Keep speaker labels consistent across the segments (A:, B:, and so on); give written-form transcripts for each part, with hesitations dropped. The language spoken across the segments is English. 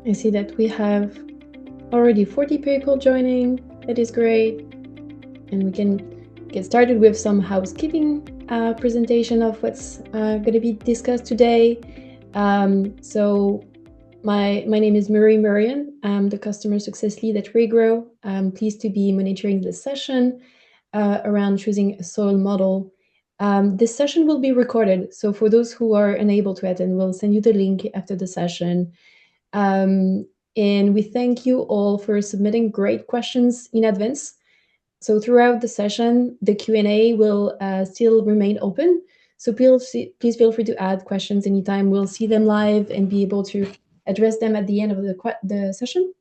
A: I see that we have already 40 people joining. That is great. And we can get started with some housekeeping presentation of what's going to be discussed today. So my name is Marie Marion. I'm the Customer Success Lead at Regrow. I'm pleased to be monitoring this session around choosing a soil model. This session will be recorded. So for those who are unable to attend, we'll send you the link after the session. And we thank you all for submitting great questions in advance. So throughout the session, the Q&A will still remain open. So please feel free to add questions anytime. We'll see them live and be able to address them at the end of the session.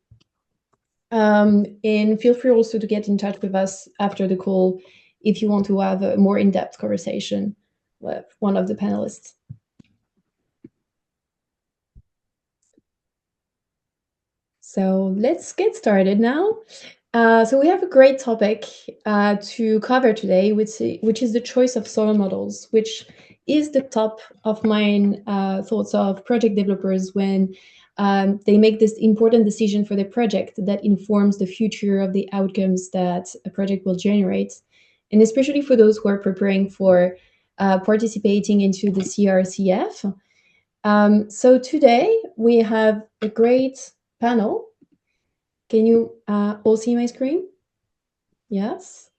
A: And feel free also to get in touch with us after the call if you want to have a more in-depth conversation with one of the panelists. So let's get started now. So we have a great topic to cover today, which is the choice of soil models, which is the top of mind thoughts of project developers when they make this important decision for their project that informs the future of the outcomes that a project will generate. And especially for those who are preparing for participating into the CRCF. So today we have a great panel. Can you all see my screen? Yes.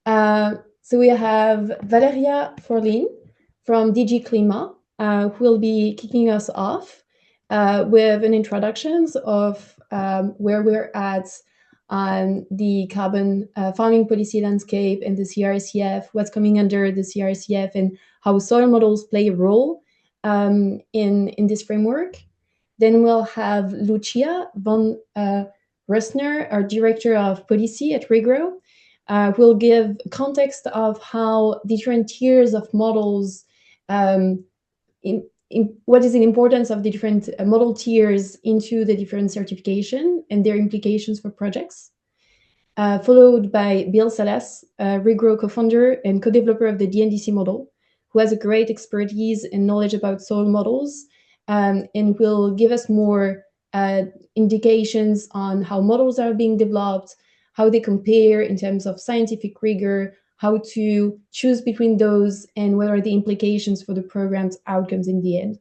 A: So we have Valeria Forlin from DG CLIMA, who will be kicking us off with an introduction of where we're at on the carbon farming policy landscape and the CRCF, what's coming under the CRCF, and how soil models play a role in this framework. Then we'll have Lucia von Reusner, our Director of Policy at Regrow, will give context of how different tiers of models, what is the importance of the different model tiers into the different certification and their implications for projects. Followed by Bill Salas, Regrow Co-Founder and co-developer of the DNDC model, who has a great expertise and knowledge about soil models, and will give us more indications on how models are being developed, how they compare in terms of scientific rigor, how to choose between those, and what are the implications for the program's outcomes in the end.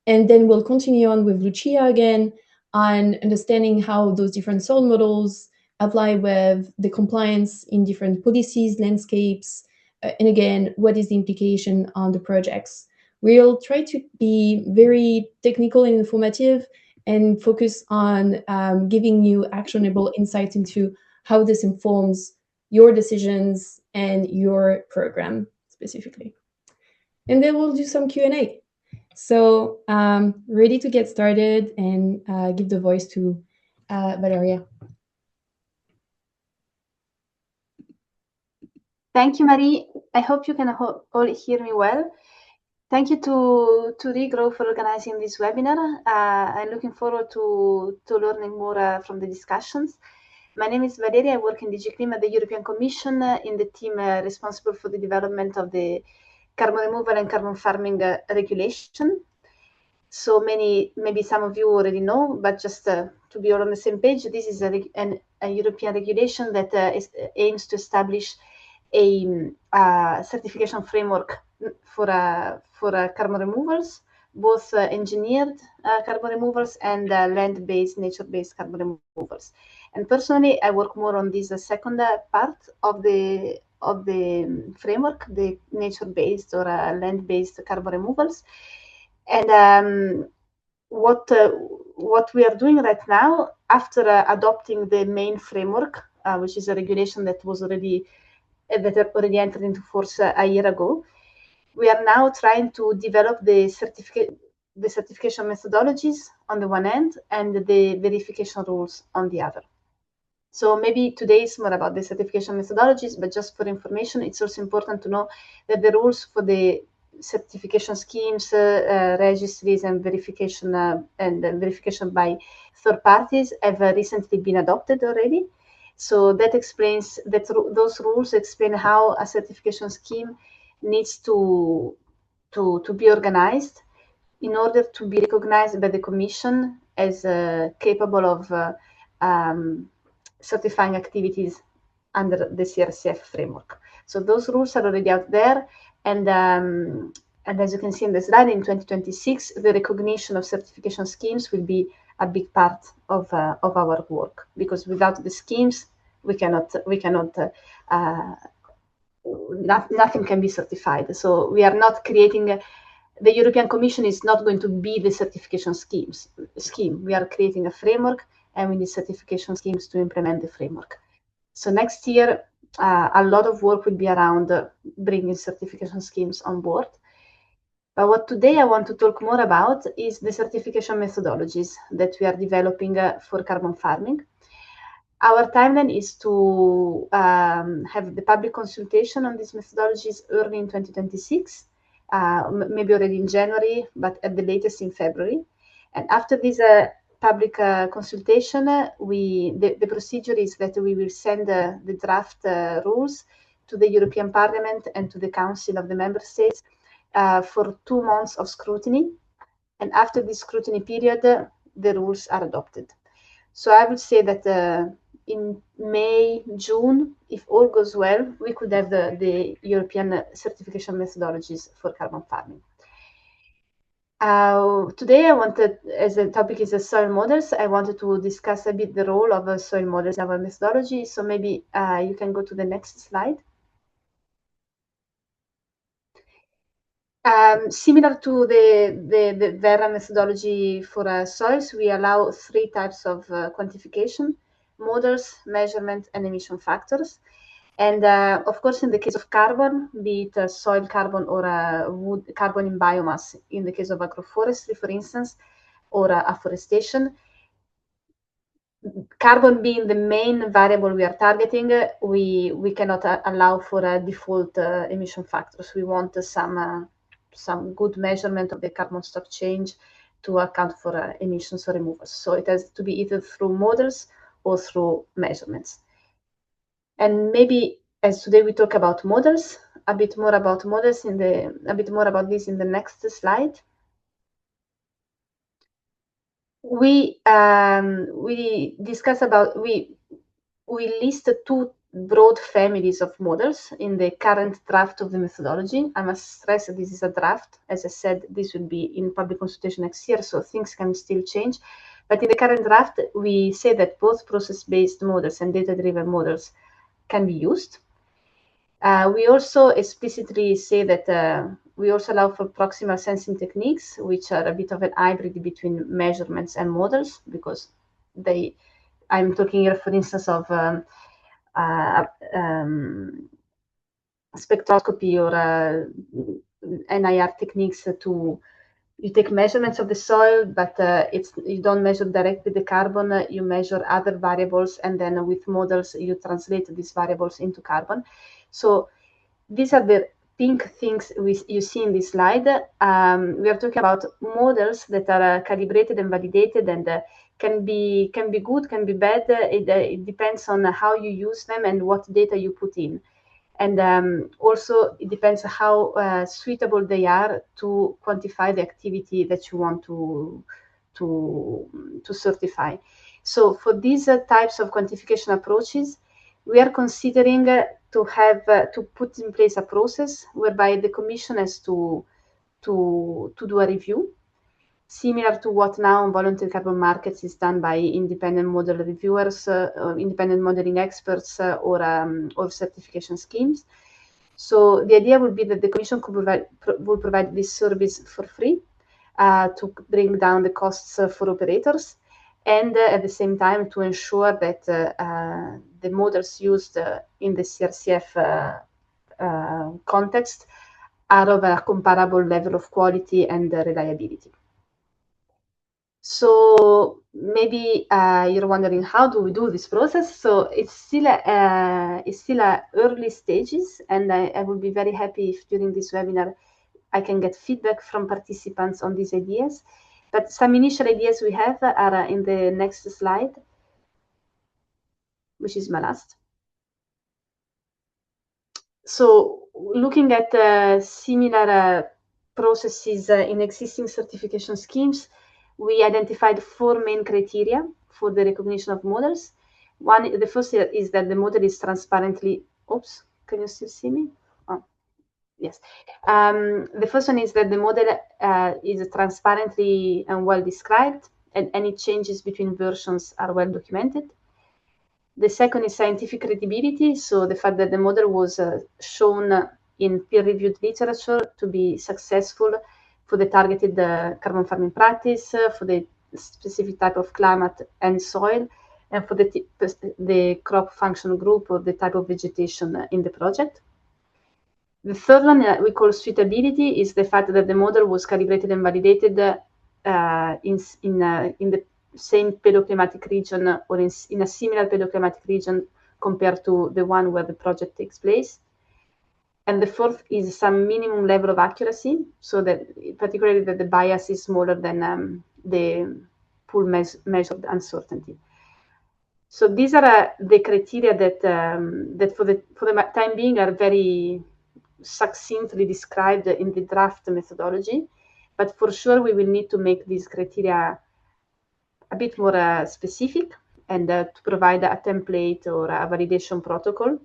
A: And then we'll continue on with Lucia again on understanding how those different soil models apply with the compliance in different policies, landscapes, and again, what is the implication on the projects. We'll try to be very technical and informative and focus on giving you actionable insights into how this informs your decisions and your program specifically. And then we'll do some Q&A. So ready to get started and give the voice to Valeria.
B: Thank you, Marie. I hope you can all hear me well. Thank you to Regrow for organizing this webinar. I'm looking forward to learning more from the discussions. My name is Valeria. I work in DG CLIMA, the European Commission, in the team responsible for the development of the carbon removal and carbon farming regulation. So maybe some of you already know, but just to be all on the same page, this is a European regulation that aims to establish a certification framework for carbon removals, both engineered carbon removals and land-based, nature-based carbon removals. And personally, I work more on this second part of the framework, the nature-based or land-based carbon removals. And what we are doing right now, after adopting the main framework, which is a regulation that was already entered into force a year ago, we are now trying to develop the certification methodologies on the one hand and the verification rules on the other. So maybe today is more about the certification methodologies, but just for information, it's also important to know that the rules for the certification schemes, registries, and verification by third parties have recently been adopted already. So that explains that those rules explain how a certification scheme needs to be organized in order to be recognized by the Commission as capable of certifying activities under the CRCF framework. So those rules are already out there, and as you can see in the slide, in 2026, the recognition of certification schemes will be a big part of our work, because without the schemes, nothing can be certified. So we are not creating. The European Commission is not going to be the certification scheme. We are creating a framework, and we need certification schemes to implement the framework. So next year, a lot of work will be around bringing certification schemes on board. But what today I want to talk more about is the certification methodologies that we are developing for carbon farming. Our timeline is to have the public consultation on these methodologies early in 2026, maybe already in January, but at the latest in February. And after this public consultation, the procedure is that we will send the draft rules to the European Parliament and to the Council of the Member States for 2 months of scrutiny. And after this scrutiny period, the rules are adopted. So I would say that in May, June, if all goes well, we could have the European certification methodologies for carbon farming. Today I wanted, as the topic is soil models, I wanted to discuss a bit the role of soil models in our methodology. So maybe you can go to the next slide. Similar to the Verra methodology for soils, we allow 3 types of quantification: models, measurement, and emission factors. And of course, in the case of carbon, be it soil carbon or wood carbon in biomass, in the case of agroforestry, for instance, or afforestation, carbon being the main variable we are targeting, we cannot allow for a default emission factors. We want some good measurement of the carbon stock change to account for emissions or removals. So it has to be either through models or through measurements. And maybe as today we talk about models, a bit more about this in the next slide. We discuss about we list 2 broad families of models in the current draft of the methodology. I must stress that this is a draft. As I said, this will be in public consultation next year, so things can still change. But in the current draft, we say that both process-based models and data-driven models can be used. We also explicitly say that we also allow for proximal sensing techniques, which are a bit of an hybrid between measurements and models, because I'm talking here, for instance, of spectroscopy or NIR techniques you take measurements of the soil, but you don't measure directly the carbon, you measure other variables, and then with models, you translate these variables into carbon. So these are the pink things you see in this slide. We are talking about models that are calibrated and validated, and can be good, can be bad. It depends on how you use them and what data you put in. And also, it depends how suitable they are to quantify the activity that you want to certify. So for these types of quantification approaches, we are considering to put in place a process whereby the Commission has to do a review, similar to what now on voluntary carbon markets is done by independent model reviewers, independent modeling experts, or certification schemes. So the idea would be that the Commission will provide this service for free to bring down the costs for operators, and at the same time to ensure that the models used in the CRCF context are of a comparable level of quality and reliability. So maybe you're wondering, how do we do this process? So it's still early stages, and I would be very happy if during this webinar I can get feedback from participants on these ideas. But some initial ideas we have are in the next slide, which is my last. So looking at similar processes in existing certification schemes, we identified 4 main criteria for the recognition of models. The first is that the model is transparently, oops, can you still see me? Oh, yes. The first one is that the model is transparently and well described, and any changes between versions are well documented. The second is scientific credibility, so the fact that the model was shown in peer-reviewed literature to be successful for the targeted carbon farming practice, for the specific type of climate and soil, and for the crop function group or the type of vegetation in the project. The third one we call suitability is the fact that the model was calibrated and validated in the same paleoclimatic region or in a similar paleoclimatic region compared to the one where the project takes place. And the fourth is some minimum level of accuracy, so that particularly that the bias is smaller than the pool measured uncertainty. So these are the criteria that for the time being are very succinctly described in the draft methodology, but for sure we will need to make these criteria a bit more specific and to provide a template or a validation protocol.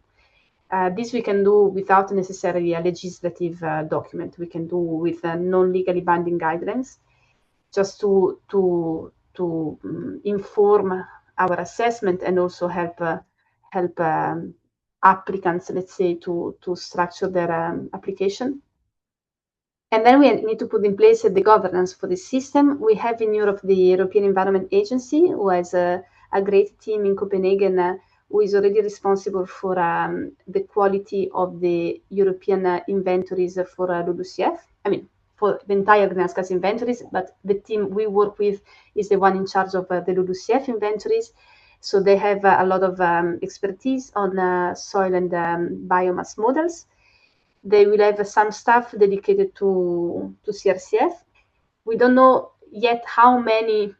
B: This we can do without necessarily a legislative document. We can do with non-legally binding guidelines, just to inform our assessment and also help applicants, let's say, to structure their application. And then we need to put in place the governance for the system. We have in Europe the European Environment Agency, who has a great team in Copenhagen, who is already responsible for the quality of the European inventories for LULUCF. I mean, for the entire greenhouse gas inventories, but the team we work with is the one in charge of the LULUCF inventories. So they have a lot of expertise on soil and biomass models. They will have some staff dedicated to CRCF. We don't know yet how many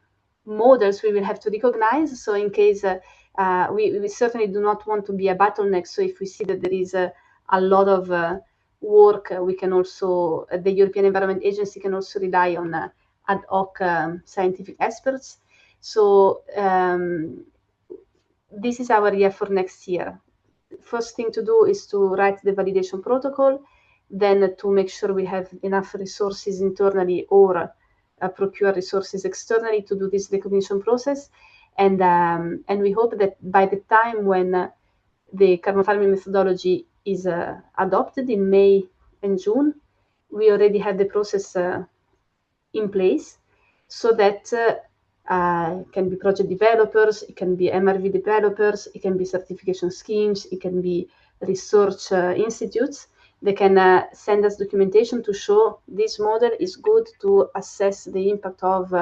B: models we will have to recognize. So in case we certainly do not want to be a bottleneck. So if we see that there is a lot of work, we can also, the European Environment Agency can also rely on ad hoc scientific experts. So this is our year for next year. First thing to do is to write the validation protocol, then to make sure we have enough resources internally or procure resources externally to do this recognition process. And we hope that by the time when the carbon farming methodology is adopted in May and June, we already have the process in place so that it can be project developers, it can be MRV developers, it can be certification schemes, it can be research institutes. They can send us documentation to show this model is good to assess the impact of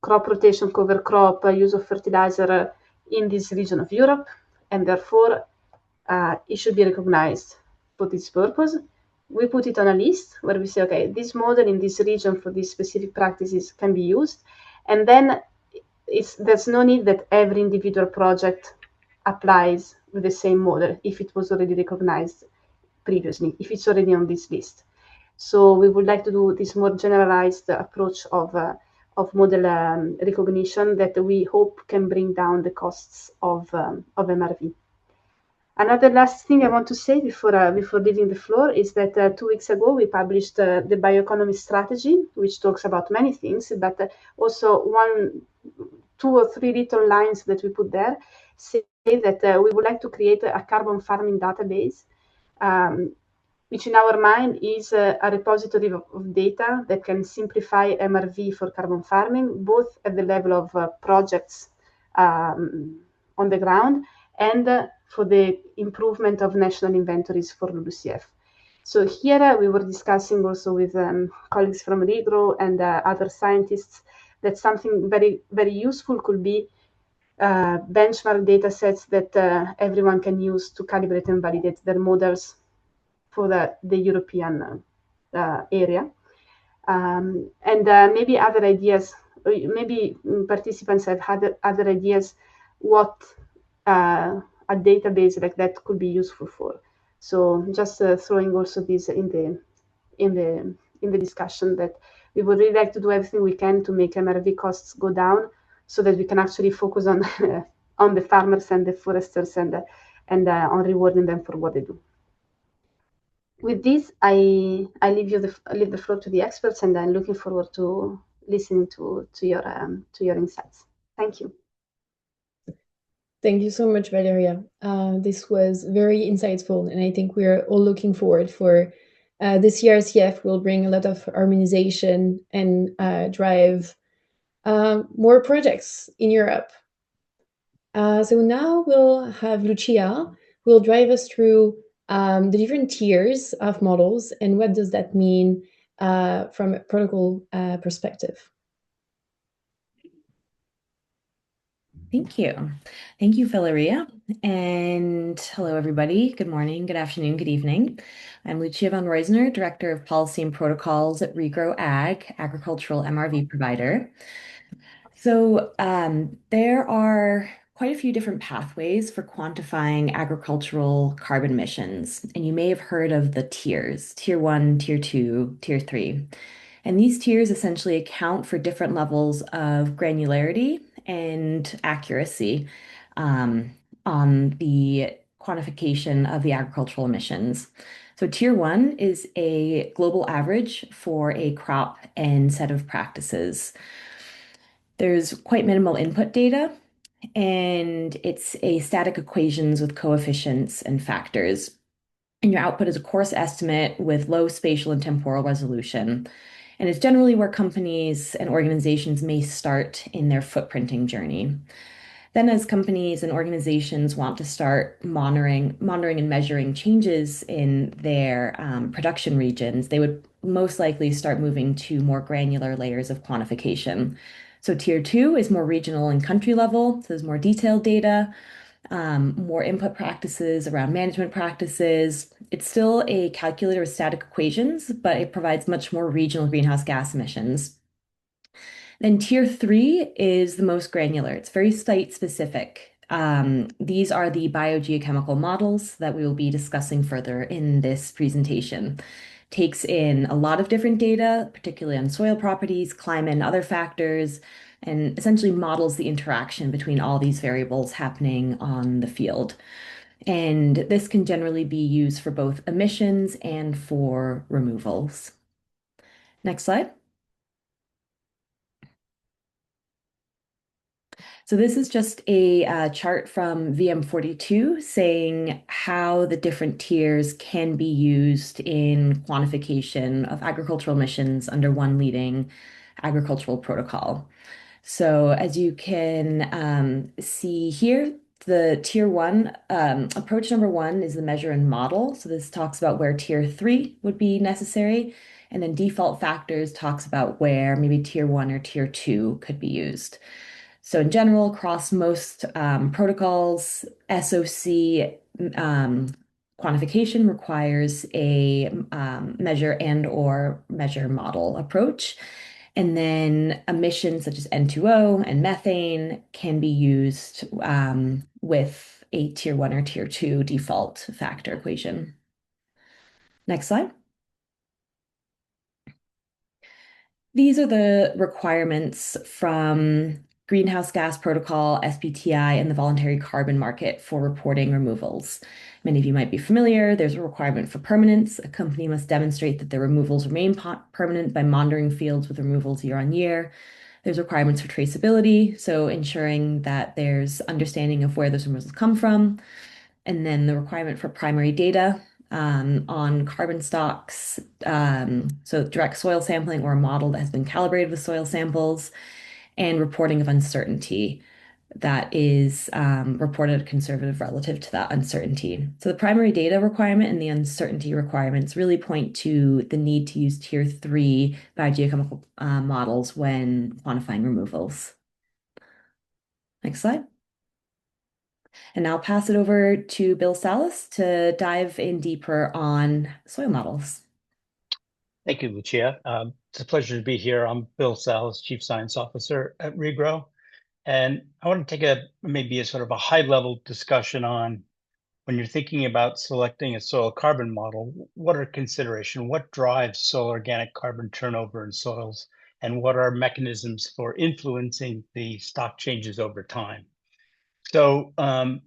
B: crop rotation, cover crop, use of fertilizer in this region of Europe, and therefore it should be recognized for this purpose. We put it on a list where we say, okay, this model in this region for these specific practices can be used. And then there's no need that every individual project applies with the same model if it was already recognized previously, if it's already on this list. So we would like to do this more generalized approach of model recognition that we hope can bring down the costs of MRV. Another last thing I want to say before leaving the floor is that 2 weeks ago we published the bioeconomy strategy, which talks about many things, but also 2 or 3 little lines that we put there say that we would like to create a carbon farming database, which in our mind is a repository of data that can simplify MRV for carbon farming, both at the level of projects on the ground and for the improvement of national inventories for LULUCF. So here we were discussing also with colleagues from Regrow and other scientists that something very, very useful could be benchmark data sets that everyone can use to calibrate and validate their models for the European area. And maybe other ideas, maybe participants have had other ideas what a database like that could be useful for. So just throwing also this in the discussion that we would really like to do everything we can to make MRV costs go down so that we can actually focus on on the farmers and the foresters and on rewarding them for what they do. With this, I leave the floor to the experts, and I'm looking forward to listening to your insights. Thank you.
A: Thank you so much, Valeria. This was very insightful, and I think we're all looking forward for the CRCF will bring a lot of harmonization and drive more projects in Europe. So now we'll have Lucia, who will drive us through the different tiers of models and what does that mean from a protocol perspective.
C: Thank you. Thank you, Valeria. And hello, everybody. Good morning, good afternoon, good evening. I'm Lucia von Reusner, Director of Policy and Protocols at Regrow Ag, agricultural MRV provider. So there are quite a few different pathways for quantifying agricultural carbon emissions. And you may have heard of the tiers, tier 1, tier 2, tier 3. And these tiers essentially account for different levels of granularity and accuracy on the quantification of the agricultural emissions. So tier 1 is a global average for a crop and set of practices. There's quite minimal input data, and it's a static equations with coefficients and factors. And your output is a coarse estimate with low spatial and temporal resolution. And it's generally where companies and organizations may start in their footprinting journey. Then, as companies and organizations want to start monitoring and measuring changes in their production regions, they would most likely start moving to more granular layers of quantification. So tier 2 is more regional and country level, so there's more detailed data, more input practices around management practices. It's still a calculator with static equations, but it provides much more regional greenhouse gas emissions. Then tier 3 is the most granular. It's very site specific. These are the biogeochemical models that we will be discussing further in this presentation. Takes in a lot of different data, particularly on soil properties, climate, and other factors, and essentially models the interaction between all these variables happening on the field. And this can generally be used for both emissions and for removals. Next slide. So this is just a chart from VM42 saying how the different tiers can be used in quantification of agricultural emissions under one leading agricultural protocol. So as you can see here, the tier 1 approach number 1 is the measure and model. So this talks about where tier 3 would be necessary. And then default factors talks about where maybe tier 1 or tier 2 could be used. So in general, across most protocols, SOC quantification requires a measure and or measure model approach. And then emissions such as N2O and methane can be used with a tier 1 or tier 2 default factor equation. Next slide. These are the requirements from Greenhouse Gas Protocol, SBTI, and the voluntary carbon market for reporting removals. Many of you might be familiar. There's a requirement for permanence. A company must demonstrate that their removals remain permanent by monitoring fields with removals year on year. There's requirements for traceability, so ensuring that there's understanding of where those removals come from. And then the requirement for primary data on carbon stocks, so direct soil sampling or a model that has been calibrated with soil samples, and reporting of uncertainty that is reported conservative relative to that uncertainty. So the primary data requirement and the uncertainty requirements really point to the need to use tier 3 biogeochemical models when quantifying removals. Next slide. And now I'll pass it over to Bill Salas to dive in deeper on soil models.
D: Thank you, Lucia. It's a pleasure to be here. I'm Bill Salas, Chief Science Officer at Regrow. And I want to take maybe a sort of a high-level discussion on when you're thinking about selecting a soil carbon model, what are considerations? What drives soil organic carbon turnover in soils? And what are mechanisms for influencing the stock changes over time? So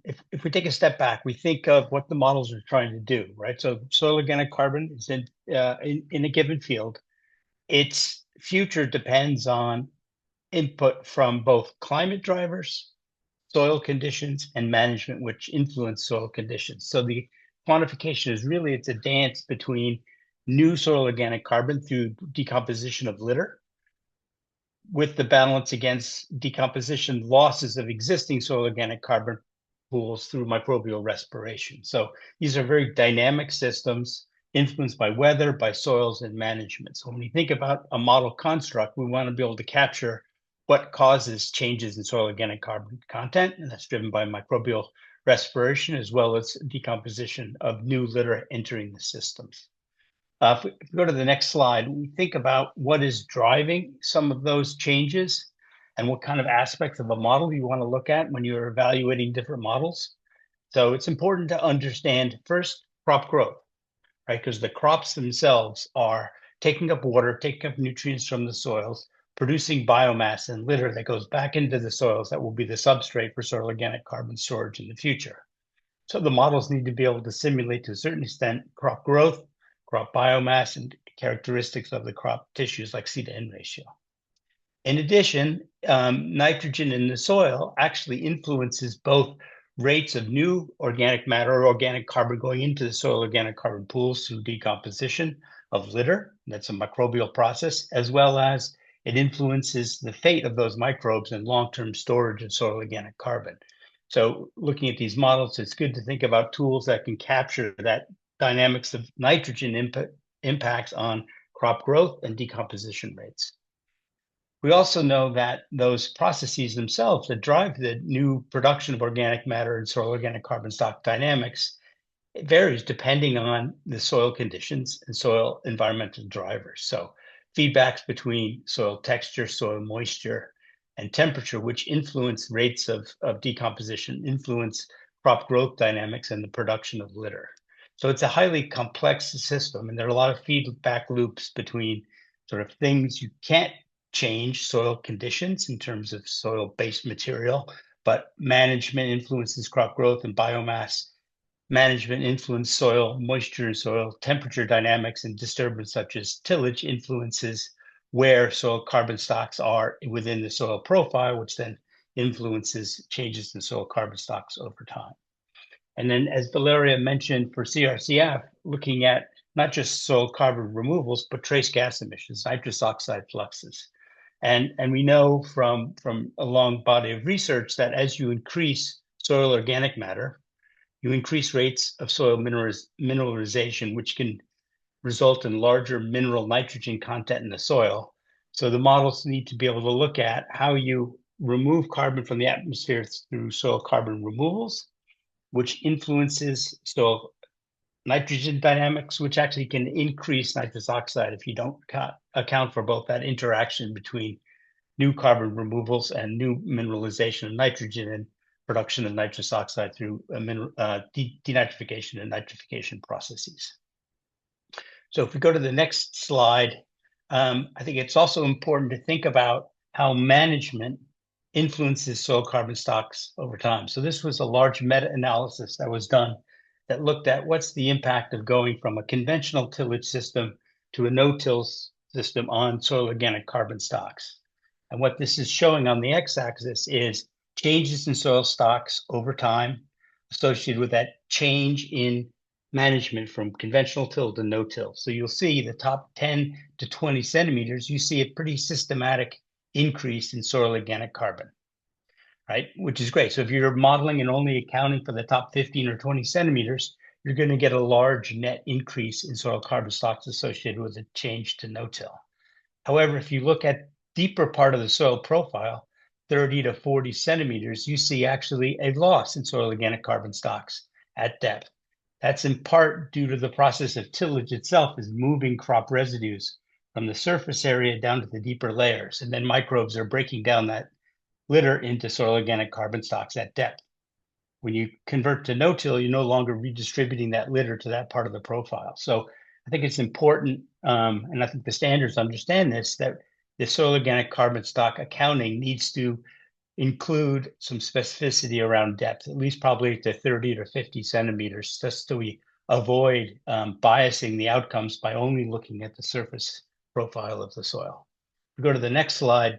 D: if we take a step back, we think of what the models are trying to do, right? So soil organic carbon is in a given field. Its future depends on input from both climate drivers, soil conditions, and management, which influence soil conditions. So the quantification is really, it's a dance between new soil organic carbon through decomposition of litter with the balance against decomposition losses of existing soil organic carbon pools through microbial respiration. So these are very dynamic systems influenced by weather, by soils, and management. So when we think about a model construct, we want to be able to capture what causes changes in soil organic carbon content, and that's driven by microbial respiration as well as decomposition of new litter entering the systems. If we go to the next slide, we think about what is driving some of those changes and what kind of aspects of a model you want to look at when you're evaluating different models. So it's important to understand first crop growth, right? Because the crops themselves are taking up water, taking up nutrients from the soils, producing biomass and litter that goes back into the soils that will be the substrate for soil organic carbon storage in the future. So the models need to be able to simulate to a certain extent crop growth, crop biomass, and characteristics of the crop tissues like C/N ratio. In addition, nitrogen in the soil actually influences both rates of new organic matter or organic carbon going into the soil organic carbon pools through decomposition of litter. That's a microbial process, as well as it influences the fate of those microbes and long-term storage of soil organic carbon. So looking at these models, it's good to think about tools that can capture that dynamics of nitrogen impacts on crop growth and decomposition rates. We also know that those processes themselves that drive the new production of organic matter and soil organic carbon stock dynamics, it varies depending on the soil conditions and soil environmental drivers. So feedbacks between soil texture, soil moisture, and temperature, which influence rates of decomposition, influence crop growth dynamics and the production of litter. So it's a highly complex system, and there are a lot of feedback loops between sort of things you can't change, soil conditions in terms of soil-based material, but management influences crop growth and biomass. Management influences soil moisture and soil temperature dynamics, and disturbance such as tillage influences where soil carbon stocks are within the soil profile, which then influences changes in soil carbon stocks over time. And then, as Valeria mentioned, for CRCF, looking at not just soil carbon removals, but trace gas emissions, nitrous oxide fluxes. And we know from a long body of research that as you increase soil organic matter, you increase rates of soil mineralization, which can result in larger mineral nitrogen content in the soil. So the models need to be able to look at how you remove carbon from the atmosphere through soil carbon removals, which influences soil nitrogen dynamics, which actually can increase nitrous oxide if you don't account for both that interaction between new carbon removals and new mineralization of nitrogen and production of nitrous oxide through denitrification and nitrification processes. So if we go to the next slide, I think it's also important to think about how management influences soil carbon stocks over time. So this was a large meta-analysis that was done that looked at what's the impact of going from a conventional tillage system to a no-till system on soil organic carbon stocks. And what this is showing on the x-axis is changes in soil stocks over time associated with that change in management from conventional till to no-till. So you'll see the top 10 to 20 centimeters, you see a pretty systematic increase in soil organic carbon, right? Which is great. So if you're modeling and only accounting for the top 15 or 20 centimeters, you're going to get a large net increase in soil carbon stocks associated with a change to no-till. However, if you look at deeper part of the soil profile, 30 to 40 centimeters, you see actually a loss in soil organic carbon stocks at depth. That's in part due to the process of tillage itself is moving crop residues from the surface area down to the deeper layers, and then microbes are breaking down that litter into soil organic carbon stocks at depth. When you convert to no-till, you're no longer redistributing that litter to that part of the profile. So I think it's important, and I think the standards understand this, that the soil organic carbon stock accounting needs to include some specificity around depth, at least probably to 30 to 50 centimeters, just so we avoid biasing the outcomes by only looking at the surface profile of the soil. We go to the next slide.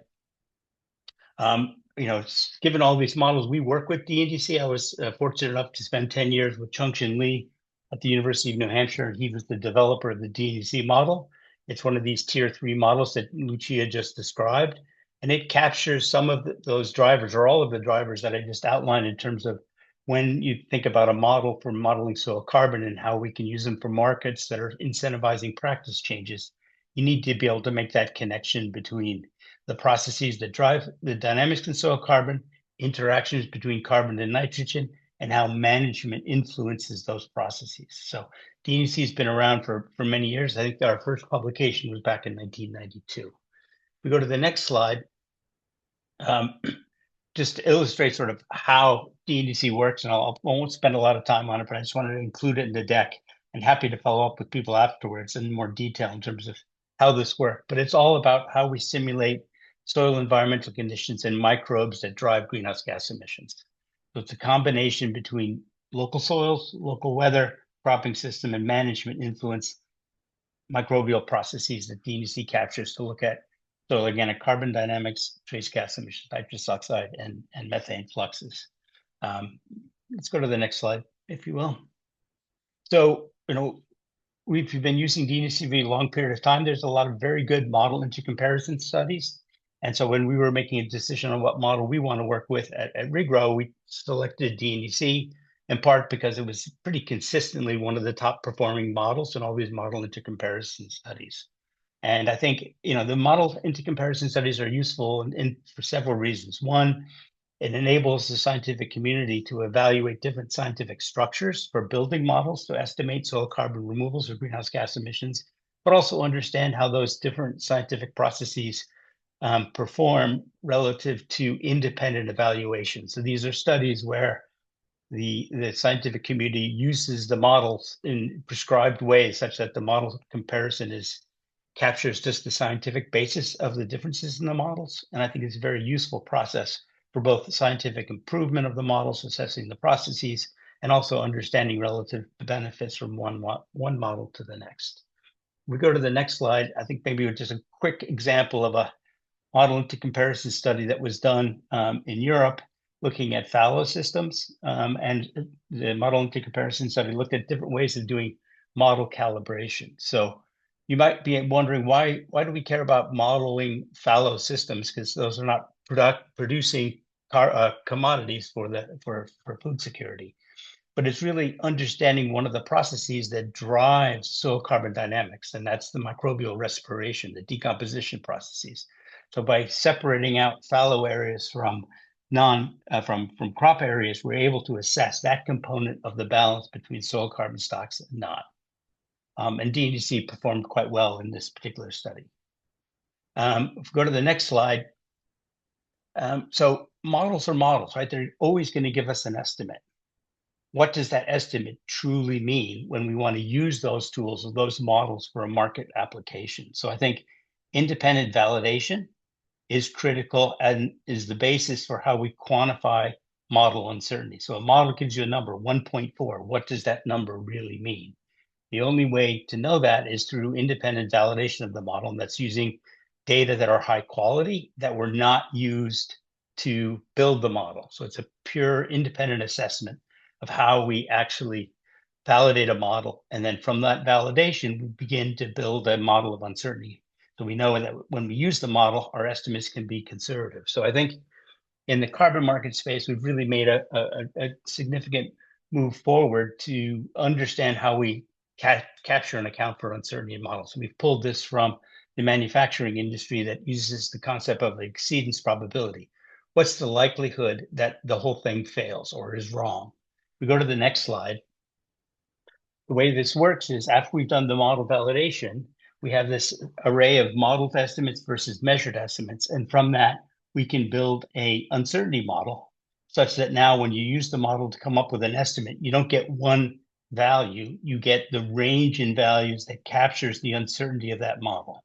D: Given all these models, we work with DNDC. I was fortunate enough to spend 10 years with Chung-Chin Lee at the University of New Hampshire, and he was the developer of the DNDC model. It's one of these tier 3 models that Lucia just described, and it captures some of those drivers, or all of the drivers that I just outlined, in terms of when you think about a model for modeling soil carbon and how we can use them for markets that are incentivizing practice changes. You need to be able to make that connection between the processes that drive the dynamics in soil carbon, interactions between carbon and nitrogen, and how management influences those processes. So DNDC has been around for many years. I think our first publication was back in 1992. We go to the next slide. Just to illustrate sort of how DNDC works, and I won't spend a lot of time on it, but I just wanted to include it in the deck, and happy to follow up with people afterwards in more detail in terms of how this works. But it's all about how we simulate soil environmental conditions and microbes that drive greenhouse gas emissions. So it's a combination between local soils, local weather, cropping system, and management influence microbial processes that DNDC captures to look at soil organic carbon dynamics, trace gas emissions, nitrous oxide, and methane fluxes. Let's go to the next slide, if you will. So, we've been using DNDC for a long period of time. There's a lot of very good model intercomparison studies. And so when we were making a decision on what model we want to work with at Regrow, we selected DNDC, in part because it was pretty consistently one of the top performing models in all these model intercomparison studies. And I think, the model intercomparison studies are useful for several reasons. One, it enables the scientific community to evaluate different scientific structures for building models to estimate soil carbon removals or greenhouse gas emissions, but also understand how those different scientific processes perform relative to independent evaluation. So these are studies where the scientific community uses the models in prescribed ways, such that the model comparison captures just the scientific basis of the differences in the models. And I think it's a very useful process for both the scientific improvement of the models, assessing the processes, and also understanding relative benefits from one model to the next. We go to the next slide. I think maybe just a quick example of a model intercomparison study that was done in Europe, looking at fallow systems. And the model intercomparison study looked at different ways of doing model calibration. So you might be wondering, why do we care about modeling fallow systems? Because those are not producing commodities for food security. But it's really understanding one of the processes that drives soil carbon dynamics, and that's the microbial respiration, the decomposition processes. So by separating out fallow areas from crop areas, we're able to assess that component of the balance between soil carbon stocks and not. And DNDC performed quite well in this particular study. If we go to the next slide. So models are models, right? They're always going to give us an estimate. What does that estimate truly mean when we want to use those tools or those models for a market application? So I think independent validation is critical and is the basis for how we quantify model uncertainty. So a model gives you a number, 1.4. What does that number really mean? The only way to know that is through independent validation of the model, and that's using data that are high quality, that were not used to build the model. So it's a pure independent assessment of how we actually validate a model. And then from that validation, we begin to build a model of uncertainty. So we know that when we use the model, our estimates can be conservative. So I think in the carbon market space, we've really made a significant move forward to understand how we capture and account for uncertainty in models. So we've pulled this from the manufacturing industry that uses the concept of exceedance probability. What's the likelihood that the whole thing fails or is wrong? We go to the next slide. The way this works is after we've done the model validation, we have this array of modeled estimates versus measured estimates. And from that, we can build a uncertainty model such that now when you use the model to come up with an estimate, you don't get one value, you get the range in values that captures the uncertainty of that model.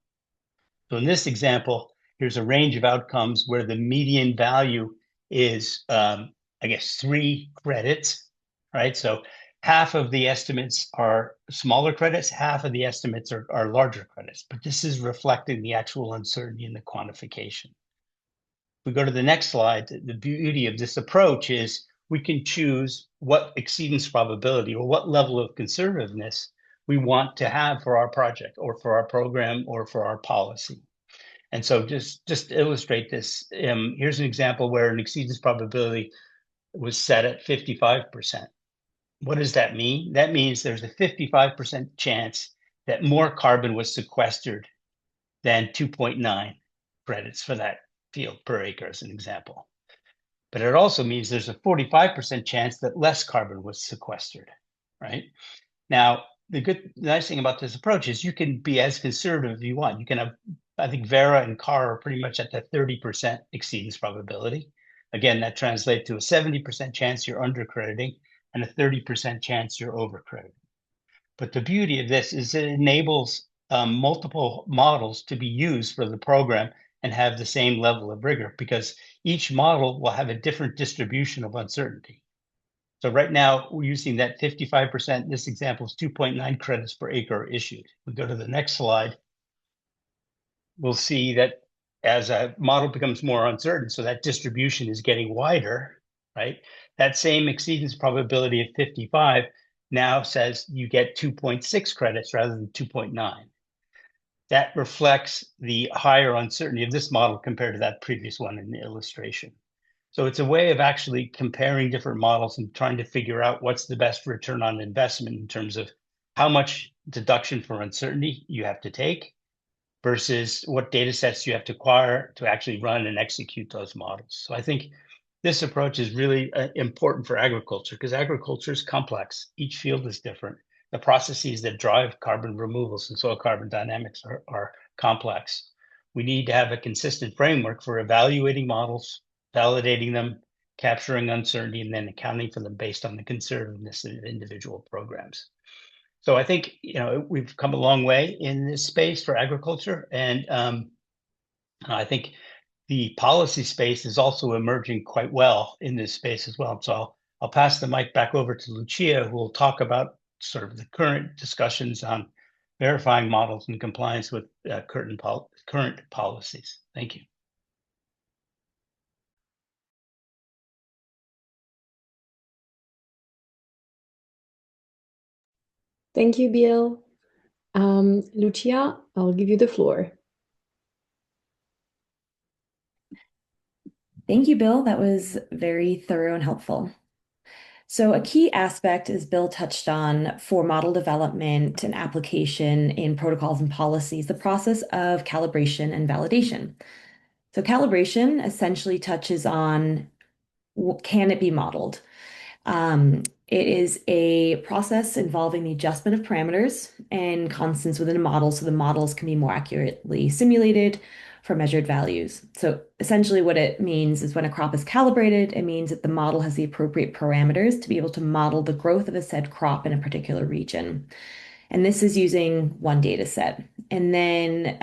D: So in this example, here's a range of outcomes where the median value is, I guess, 3 credits, right? So half of the estimates are smaller credits, half of the estimates are larger credits, but this is reflecting the actual uncertainty in the quantification. We go to the next slide. The beauty of this approach is we can choose what exceedance probability or what level of conservativeness we want to have for our project or for our program or for our policy. And so just to illustrate this, here's an example where an exceedance probability was set at 55%. What does that mean? That means there's a 55% chance that more carbon was sequestered than 2.9 credits for that field per acre, as an example. But it also means there's a 45% chance that less carbon was sequestered, right? Now, the nice thing about this approach is you can be as conservative as you want. You can have, I think Vera and Carr are pretty much at that 30% exceedance probability. Again, that translates to a 70% chance you're undercrediting and a 30% chance you're overcrediting. But the beauty of this is it enables multiple models to be used for the program and have the same level of rigor because each model will have a different distribution of uncertainty. So right now we're using that 55%. This example is 2.9 credits per acre issued. We go to the next slide. We'll see that as a model becomes more uncertain, so that distribution is getting wider, right? That same exceedance probability of 55 now says you get 2.6 credits rather than 2.9. That reflects the higher uncertainty of this model compared to that previous one in the illustration. So it's a way of actually comparing different models and trying to figure out what's the best return on investment in terms of how much deduction for uncertainty you have to take versus what data sets you have to acquire to actually run and execute those models. So I think this approach is really important for agriculture because agriculture is complex. Each field is different. The processes that drive carbon removals and soil carbon dynamics are complex. We need to have a consistent framework for evaluating models, validating them, capturing uncertainty, and then accounting for them based on the conservativeness of individual programs. So I think we've come a long way in this space for agriculture, and I think the policy space is also emerging quite well in this space as well. So I'll pass the mic back over to Lucia, who will talk about sort of the current discussions on verifying models in compliance with current policies. Thank you.
A: Thank you, Bill. Lucia, I'll give you the floor.
C: Thank you, Bill. That was very thorough and helpful. So a key aspect, as Bill touched on, for model development and application in protocols and policies, the process of calibration and validation. So calibration essentially touches on, can it be modeled? It is a process involving the adjustment of parameters and constants within a model so the models can be more accurately simulated for measured values. So essentially what it means is when a crop is calibrated, it means that the model has the appropriate parameters to be able to model the growth of a said crop in a particular region. And this is using one data set. And then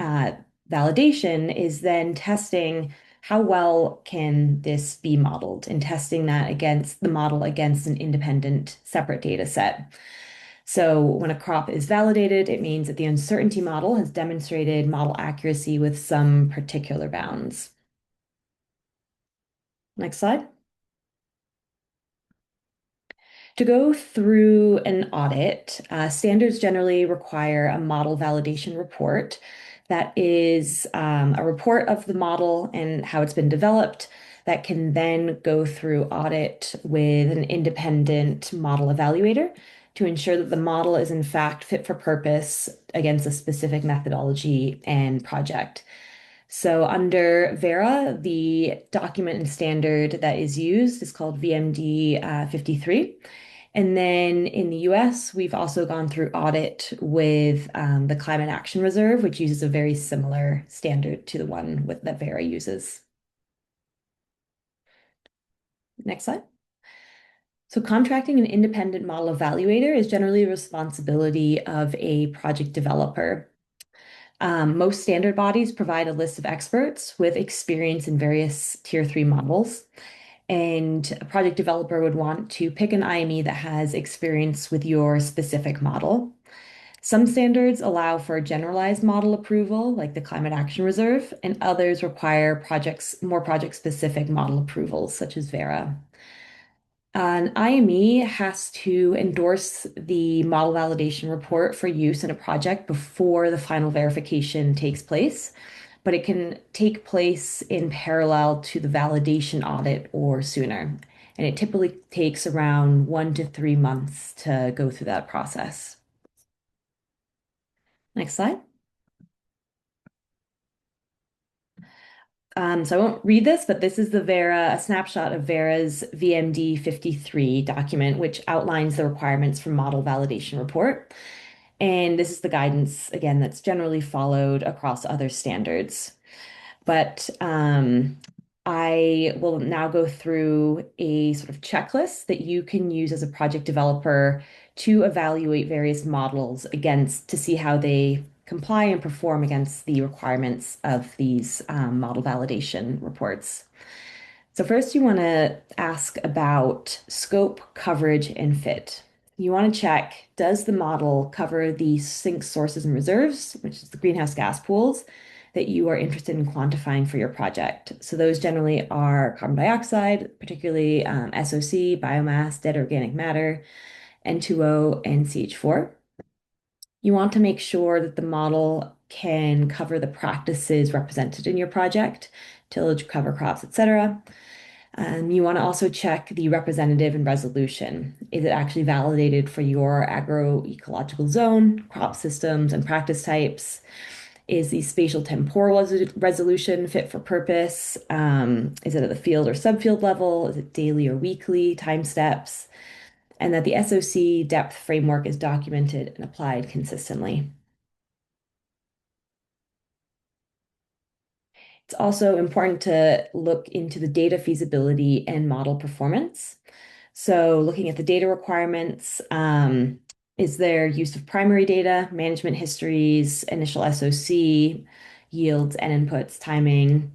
C: validation is then testing how well can this be modeled and testing that against the model against an independent separate data set. So when a crop is validated, it means that the uncertainty model has demonstrated model accuracy with some particular bounds. Next slide. To go through an audit, standards generally require a model validation report. That is a report of the model and how it's been developed that can then go through audit with an independent model evaluator to ensure that the model is in fact fit for purpose against a specific methodology and project. So under Vera, the document and standard that is used is called VMD 53. And then in the US, we've also gone through audit with the Climate Action Reserve, which uses a very similar standard to the one that Vera uses. Next slide. So contracting an independent model evaluator is generally the responsibility of a project developer. Most standard bodies provide a list of experts with experience in various tier 3 models. And a project developer would want to pick an IME that has experience with your specific model. Some standards allow for generalized model approval, like the Climate Action Reserve, and others require more project-specific model approvals, such as VERA. An IME has to endorse the model validation report for use in a project before the final verification takes place, but it can take place in parallel to the validation audit or sooner. And it typically takes around 1 to 3 months to go through that process. Next slide. So I won't read this, but this is a snapshot of VERA's VMD 53 document, which outlines the requirements for model validation report. And this is the guidance, again, that's generally followed across other standards. But I will now go through a sort of checklist that you can use as a project developer to evaluate various models to see how they comply and perform against the requirements of these model validation reports. So first you want to ask about scope, coverage, and fit. You want to check, does the model cover the sink sources and reserves, which is the greenhouse gas pools, that you are interested in quantifying for your project? So those generally are carbon dioxide, particularly SOC, biomass, dead organic matter, N2O, and CH4. You want to make sure that the model can cover the practices represented in your project, tillage, cover crops, etc. You want to also check the representative and resolution. Is it actually validated for your agroecological zone, crop systems, and practice types? Is the spatial temporal resolution fit for purpose? Is it at the field or subfield level? Is it daily or weekly time steps? And that the SOC depth framework is documented and applied consistently. It's also important to look into the data feasibility and model performance. So looking at the data requirements, is there use of primary data, management histories, initial SOC, yields and inputs, timing?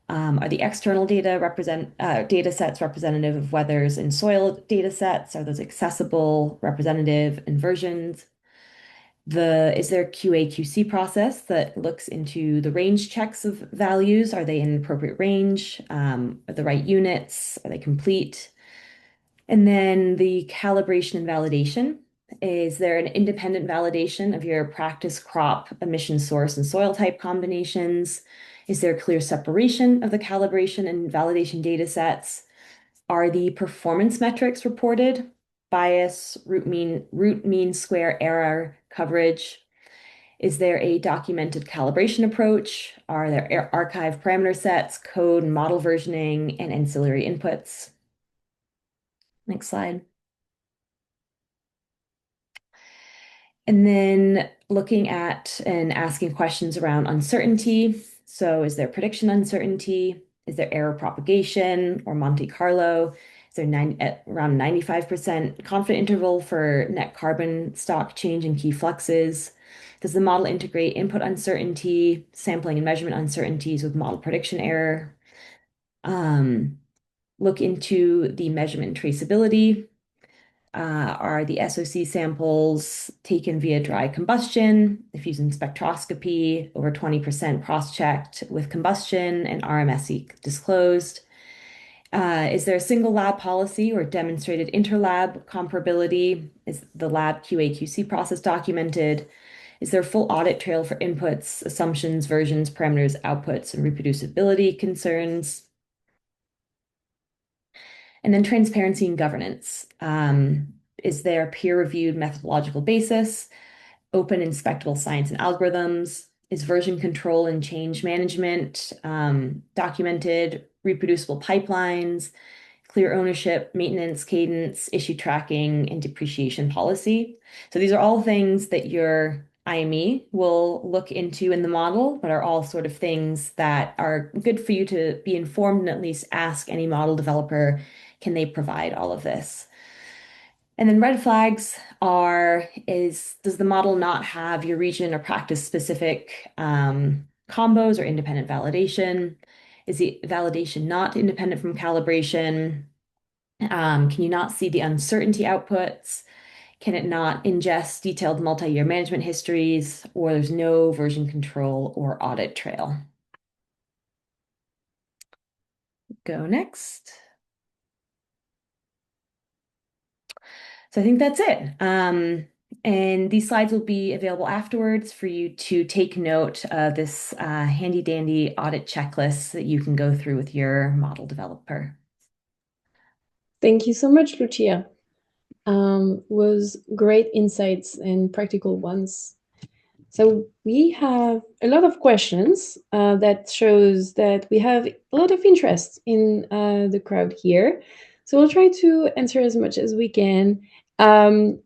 C: Are the external data sets representative of weathers and soil data sets? Are those accessible, representative, and versions? Is there a QA/QC process that looks into the range checks of values? Are they in an appropriate range? Are the right units? Are they complete? And then the calibration and validation. Is there an independent validation of your practice crop, emission source, and soil type combinations? Is there clear separation of the calibration and validation data sets? Are the performance metrics reported? Bias, root mean square error, coverage? Is there a documented calibration approach? Are there archive parameter sets, code, and model versioning, and ancillary inputs? Next slide. And then looking at and asking questions around uncertainty. So is there prediction uncertainty? Is there error propagation or Monte Carlo? Is there around 95% confident interval for net carbon stock change and key fluxes? Does the model integrate input uncertainty, sampling and measurement uncertainties with model prediction error? Look into the measurement traceability. Are the SOC samples taken via dry combustion? If using spectroscopy, over 20% cross-checked with combustion and RMSE disclosed. Is there a single lab policy or demonstrated interlab comparability? Is the lab QA/QC process documented? Is there a full audit trail for inputs, assumptions, versions, parameters, outputs, and reproducibility concerns? And then transparency and governance. Is there a peer-reviewed methodological basis, open inspectable science and algorithms? Is version control and change management documented, reproducible pipelines, clear ownership, maintenance, cadence, issue tracking, and depreciation policy? So these are all things that your IME will look into in the model, but are all sort of things that are good for you to be informed and at least ask any model developer, can they provide all of this? And then red flags does the model not have your region or practice specific combos or independent validation? Is the validation not independent from calibration? Can you not see the uncertainty outputs? Can it not ingest detailed multi-year management histories, or there's no version control or audit trail? Go next. So I think that's it. And these slides will be available afterwards for you to take note of this handy dandy audit checklist that you can go through with your model developer.
A: Thank you so much, Lucia. Was great insights and practical ones. So we have a lot of questions that shows that we have a lot of interest in the crowd here. So we'll try to answer as much as we can. I'm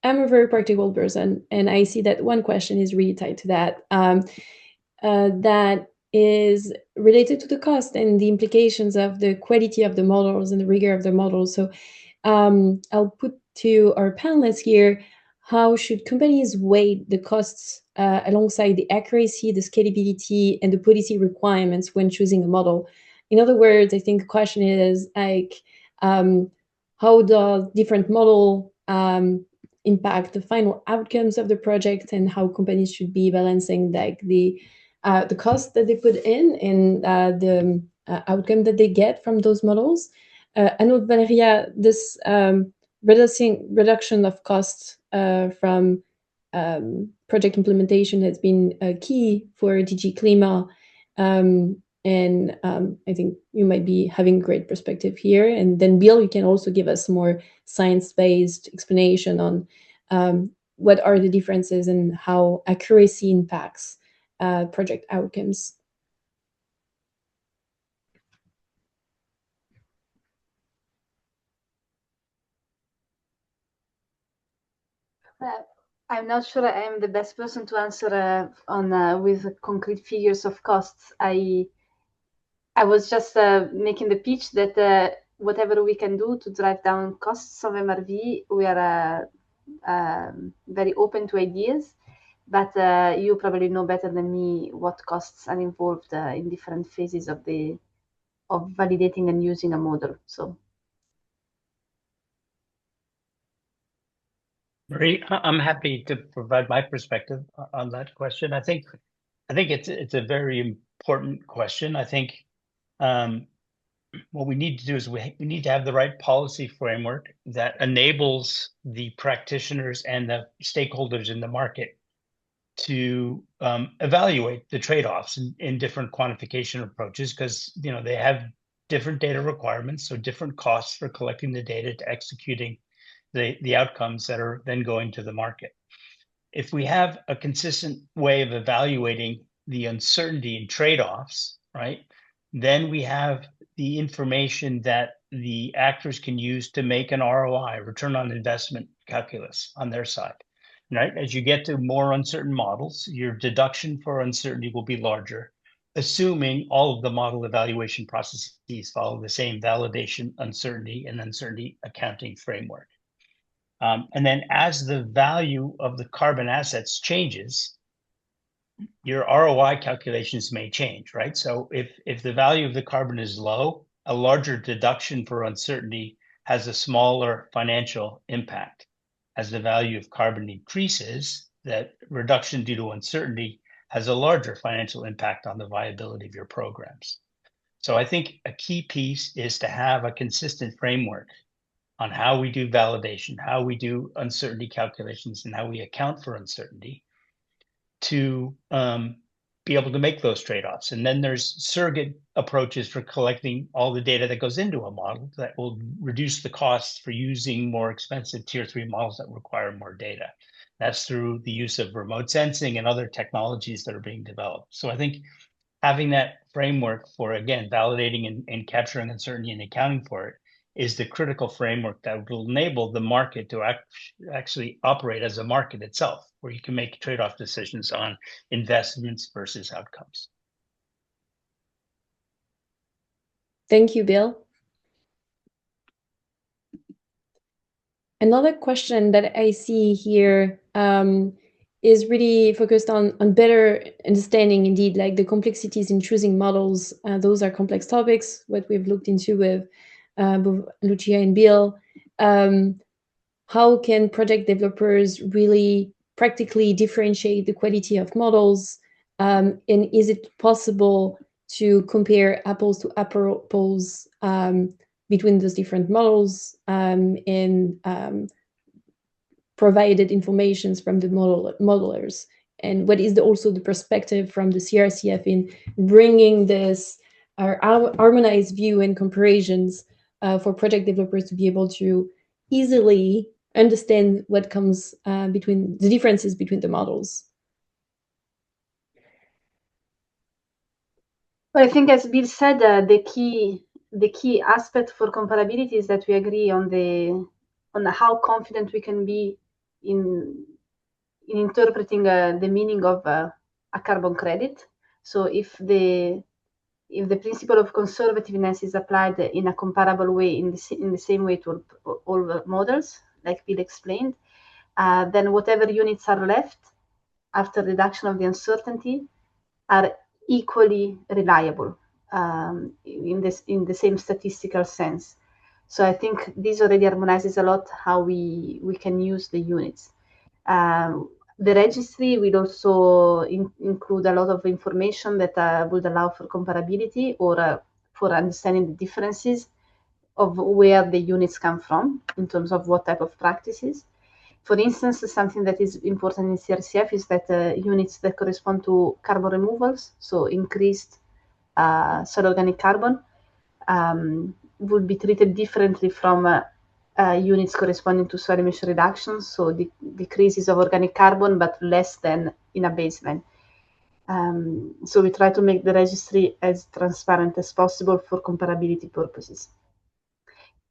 A: a very practical person, and I see that one question is really tied to that. That is related to the cost and the implications of the quality of the models and the rigor of the models. So I'll put to our panelists here, how should companies weigh the costs alongside the accuracy, the scalability, and the policy requirements when choosing a model? In other words, I think the question is like, how does different model impact the final outcomes of the project, and how companies should be balancing like the cost that they put in and the outcome that they get from those models. I know, Valeria, this reduction of costs from project implementation has been key for DG CLIMA. And I think you might be having great perspective here. And then, Bill, you can also give us more science-based explanation on what are the differences and how accuracy impacts project outcomes.
B: I'm not sure I am the best person to answer on with concrete figures of costs. I was just making the pitch that whatever we can do to drive down costs of MRV, we are very open to ideas. But you probably know better than me what costs are involved in different phases of validating and using a model. So.
D: Marie, I'm happy to provide my perspective on that question. I think it's a very important question. I think what we need to do is we need to have the right policy framework that enables the practitioners and the stakeholders in the market to evaluate the trade-offs in different quantification approaches, because they have different data requirements, so different costs for collecting the data to executing the outcomes that are then going to the market. If we have a consistent way of evaluating the uncertainty and trade-offs, right, then we have the information that the actors can use to make an ROI, return on investment calculus on their side. Right? As you get to more uncertain models, your deduction for uncertainty will be larger, assuming all of the model evaluation processes follow the same validation, uncertainty, and uncertainty accounting framework. And then as the value of the carbon assets changes, your ROI calculations may change, right? So if the value of the carbon is low, a larger deduction for uncertainty has a smaller financial impact. As the value of carbon increases, that reduction due to uncertainty has a larger financial impact on the viability of your programs. So I think a key piece is to have a consistent framework on how we do validation, how we do uncertainty calculations, and how we account for uncertainty to be able to make those trade-offs. And then there's surrogate approaches for collecting all the data that goes into a model that will reduce the costs for using more expensive tier 3 models that require more data. That's through the use of remote sensing and other technologies that are being developed. So I think having that framework for, again, validating and capturing uncertainty and accounting for it is the critical framework that will enable the market to actually operate as a market itself, where you can make trade-off decisions on investments versus outcomes.
A: Thank you, Bill. Another question that I see here is really focused on better understanding, indeed, like the complexities in choosing models. Those are complex topics, what we've looked into with both Lucia and Bill. How can project developers really practically differentiate the quality of models? And is it possible to compare apples to apples between those different models and provided informations from the modelers? And what is also the perspective from the CRCF in bringing this harmonized view and comparisons for project developers to be able to easily understand what comes between the differences between the models?
B: Well, I think, as Bill said, the key aspect for comparability is that we agree on how confident we can be in interpreting the meaning of a carbon credit. So if the principle of conservativeness is applied in a comparable way, in the same way to all the models, like Bill explained, then whatever units are left after reduction of the uncertainty are equally reliable in the same statistical sense. So I think this already harmonizes a lot how we can use the units. The registry will also include a lot of information that would allow for comparability or for understanding the differences of where the units come from in terms of what type of practices. For instance, something that is important in CRCF is that units that correspond to carbon removals, so increased soil organic carbon, would be treated differently from units corresponding to soil emission reductions, so decreases of organic carbon, but less than in a baseline. So we try to make the registry as transparent as possible for comparability purposes.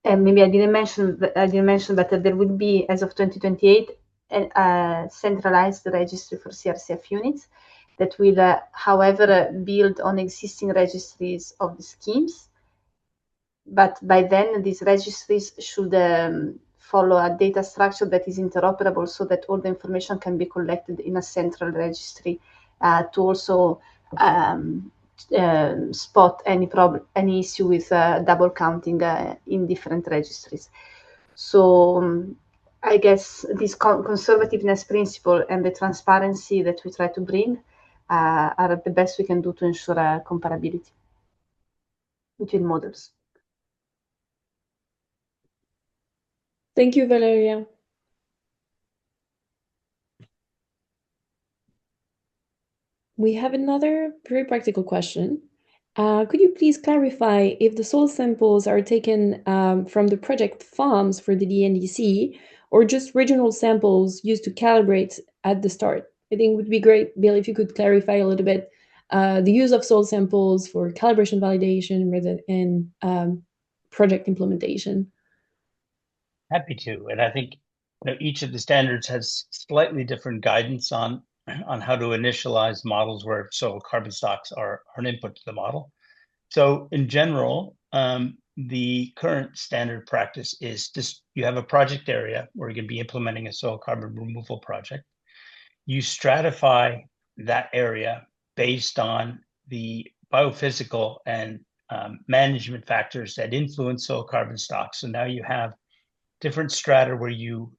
B: And maybe I didn't mention that there will be, as of 2028, a centralized registry for CRCF units that will, however, build on existing registries of the schemes. But by then, these registries should follow a data structure that is interoperable so that all the information can be collected in a central registry to also spot any issue with double counting in different registries. So I guess this conservativeness principle and the transparency that we try to bring are the best we can do to ensure comparability between models.
A: Thank you, Valeria. We have another very practical question. Could you please clarify if the soil samples are taken from the project farms for the DNDC or just regional samples used to calibrate at the start? I think it would be great, Bill, if you could clarify a little bit the use of soil samples for calibration validation rather than project implementation.
D: Happy to. And I think each of the standards has slightly different guidance on how to initialize models where soil carbon stocks are an input to the model. So in general, the current standard practice is just you have a project area where you're going to be implementing a soil carbon removal project. You stratify that area based on the biophysical and management factors that influence soil carbon stocks. So now you have different strata where you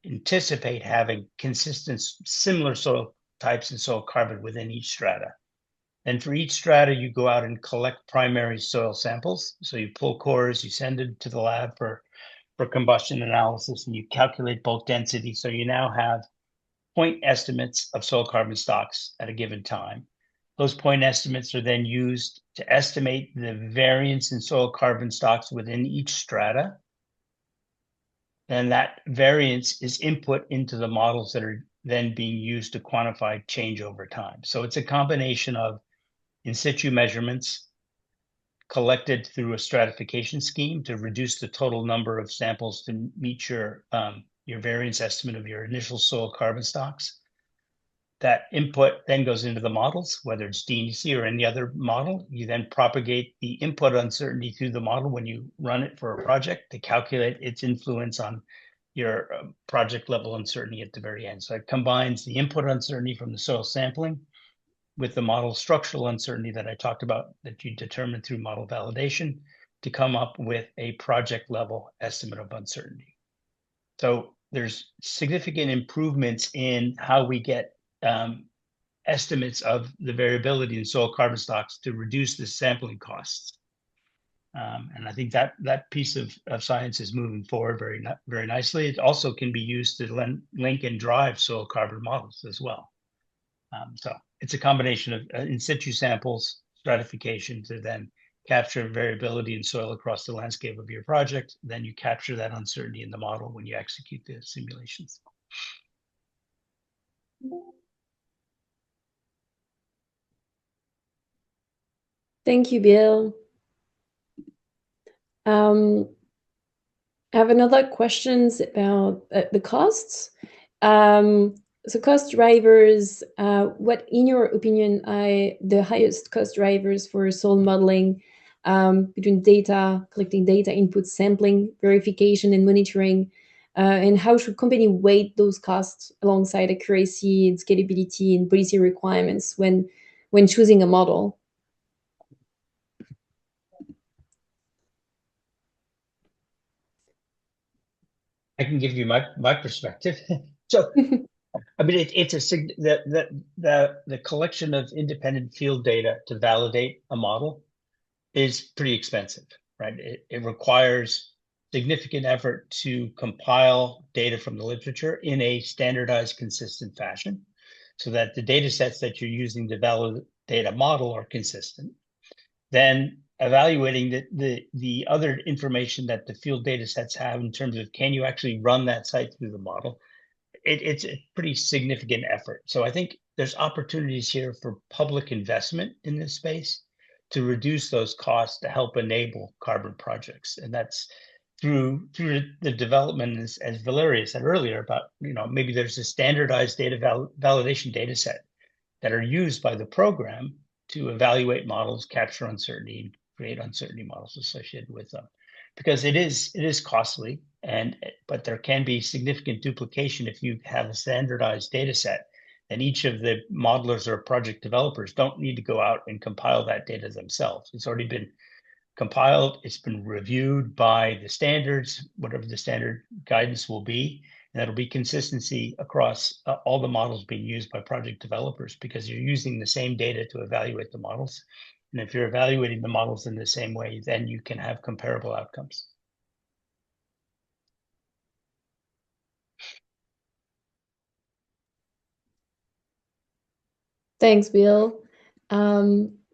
D: anticipate having consistent, similar soil types and soil carbon within each strata. And for each strata, you go out and collect primary soil samples. So you pull cores, you send it to the lab for combustion analysis, and you calculate bulk density. So you now have point estimates of soil carbon stocks at a given time. Those point estimates are then used to estimate the variance in soil carbon stocks within each strata. And that variance is input into the models that are then being used to quantify change over time. So it's a combination of in situ measurements, collected through a stratification scheme to reduce the total number of samples to meet your variance estimate of your initial soil carbon stocks. That input then goes into the models, whether it's DNDC or any other model. You then propagate the input uncertainty through the model when you run it for a project to calculate its influence on your project level uncertainty at the very end. So it combines the input uncertainty from the soil sampling with the model structural uncertainty that I talked about that you determine through model validation to come up with a project level estimate of uncertainty. So there's significant improvements in how we get estimates of the variability in soil carbon stocks to reduce the sampling costs. And I think that piece of science is moving forward very nicely. It also can be used to link and drive soil carbon models as well. So it's a combination of in situ samples, stratification to then capture variability in soil across the landscape of your project. Then you capture that uncertainty in the model when you execute the simulations.
A: Thank you, Bill. I have another questions about the costs. So cost drivers, what, in your opinion, are the highest cost drivers for soil modeling between collecting data input, sampling, verification, and monitoring? And how should company weight those costs alongside accuracy and scalability and policy requirements when choosing a model?
D: I can give you my perspective. So, I mean, the collection of independent field data to validate a model is pretty expensive, right? It requires significant effort to compile data from the literature in a standardized, consistent fashion, so that the data sets that you're using to validate a model are consistent. Then evaluating the other information that the field data sets have in terms of can you actually run that site through the model. It's a pretty significant effort. So I think there's opportunities here for public investment in this space to reduce those costs to help enable carbon projects. And that's through the development, as Valeria said earlier, about maybe there's a standardized data validation data set that are used by the program to evaluate models, capture uncertainty, and create uncertainty models associated with them. Because it is costly, but there can be significant duplication if you have a standardized data set, and each of the modelers or project developers don't need to go out and compile that data themselves. It's already been compiled, it's been reviewed by the standards, whatever the standard guidance will be, and that'll be consistency across all the models being used by project developers, because you're using the same data to evaluate the models. And if you're evaluating the models in the same way, then you can have comparable outcomes.
A: Thanks, Bill.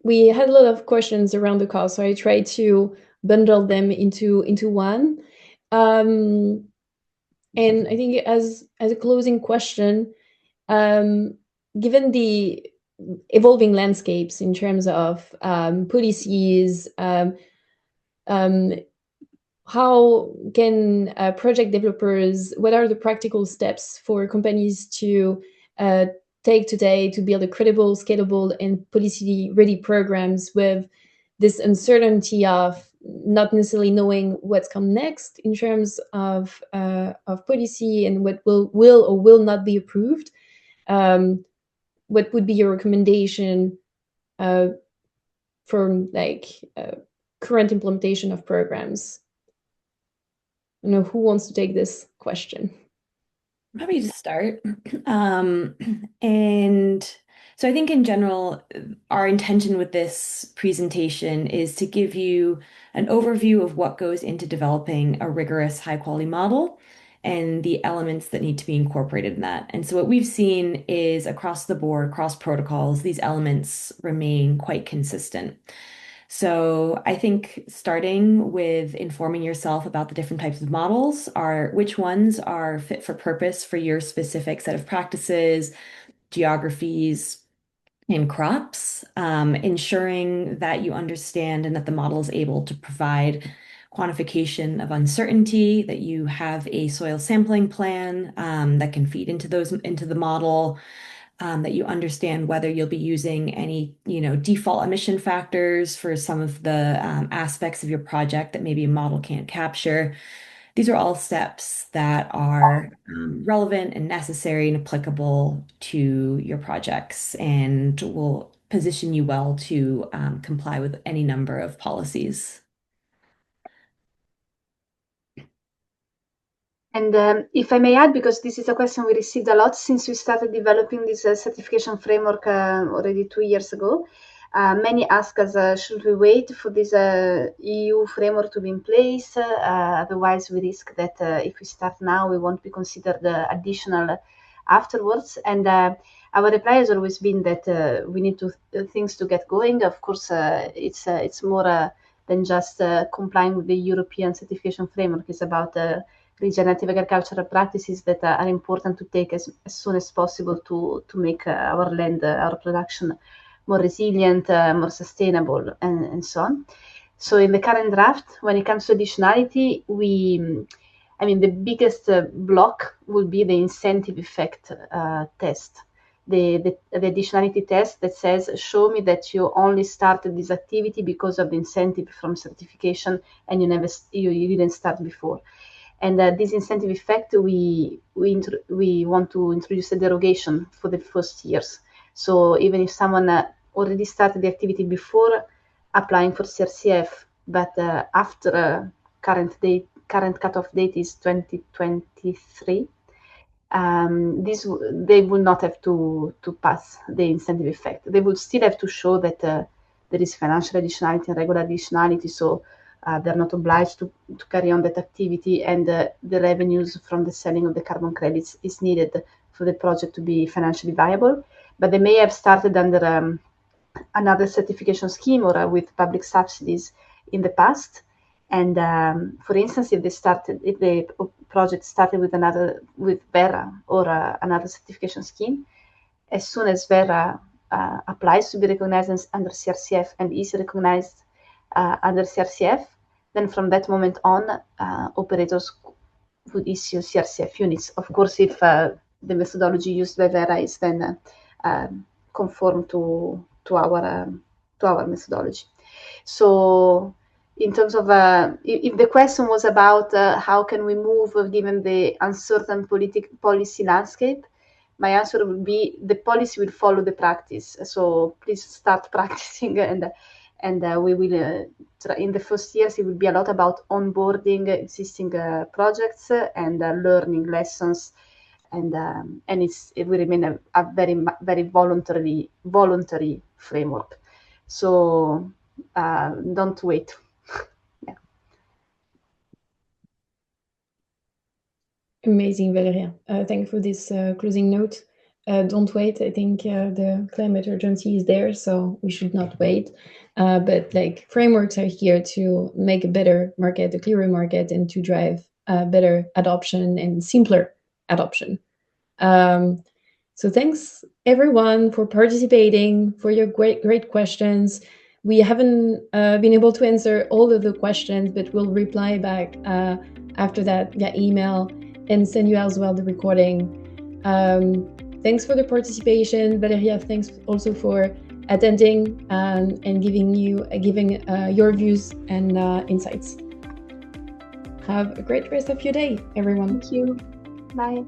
A: We had a lot of questions around the cost, so I tried to bundle them into one. And I think as a closing question, given the evolving landscapes in terms of policies, how can project developers, what are the practical steps for companies to take today to build a credible, scalable, and policy-ready programs with this uncertainty of not necessarily knowing what's come next in terms of policy and what will or will not be approved? What would be your recommendation for current implementation of programs? Who wants to take this question?
C: Happy to start. And so I think in general, our intention with this presentation is to give you an overview of what goes into developing a rigorous high-quality model and the elements that need to be incorporated in that. And so what we've seen is across the board, across protocols, these elements remain quite consistent. So I think starting with informing yourself about the different types of models, which ones are fit for purpose for your specific set of practices, geographies, in crops, ensuring that you understand and that the model is able to provide quantification of uncertainty, that you have a soil sampling plan that can feed into the model, that you understand whether you'll be using any, default emission factors for some of the aspects of your project that maybe a model can't capture. These are all steps that are relevant and necessary and applicable to your projects and will position you well to comply with any number of policies.
B: And if I may add, because this is a question we received a lot since we started developing this certification framework already 2 years ago. Many ask us, should we wait for this EU framework to be in place? Otherwise, we risk that if we start now, we won't be considered additional afterwards. And our reply has always been that we need things to get going. Of course, it's more than just complying with the European certification framework. It's about regenerative agricultural practices that are important to take as soon as possible to make our land, our production more resilient, more sustainable, and so on. So in the current draft, when it comes to additionality, the biggest block will be the incentive effect test. The additionality test that says, show me that you only started this activity because of the incentive from certification and you didn't start before. And this incentive effect, we want to introduce a derogation for the first years. So even if someone already started the activity before applying for CRCF, but after current cutoff date is 2023, they will not have to pass the incentive effect. They will still have to show that there is financial additionality and regular additionality. So they're not obliged to carry on that activity, and the revenues from the selling of the carbon credits is needed for the project to be financially viable. But they may have started under another certification scheme or with public subsidies in the past. And for instance, if the project started with Vera or another certification scheme, as soon as Vera applies to be recognized under CRCF and is recognized under CRCF, then from that moment on, operators would issue CRCF units. Of course, if the methodology used by Vera is then conform to our methodology. So, in terms of if the question was about how can we move given the uncertain policy landscape, my answer would be the policy will follow the practice. So please start practicing, and we will in the first years it will be a lot about onboarding existing projects and learning lessons, and it will remain a very voluntary framework. So don't wait. Yeah.
A: Amazing, Valeria. Thank you for this closing note. Don't wait. I think the climate urgency is there, so we should not wait. But frameworks are here to make a better market, a clearer market, and to drive better adoption and simpler adoption. So thanks everyone for participating, for your great questions. We haven't been able to answer all of the questions, but we'll reply back after that via email and send you as well the recording. Thanks for the participation, Valeria. Thanks also for attending and giving your views and insights. Have a great rest of your day, everyone.
B: Thank you. Bye.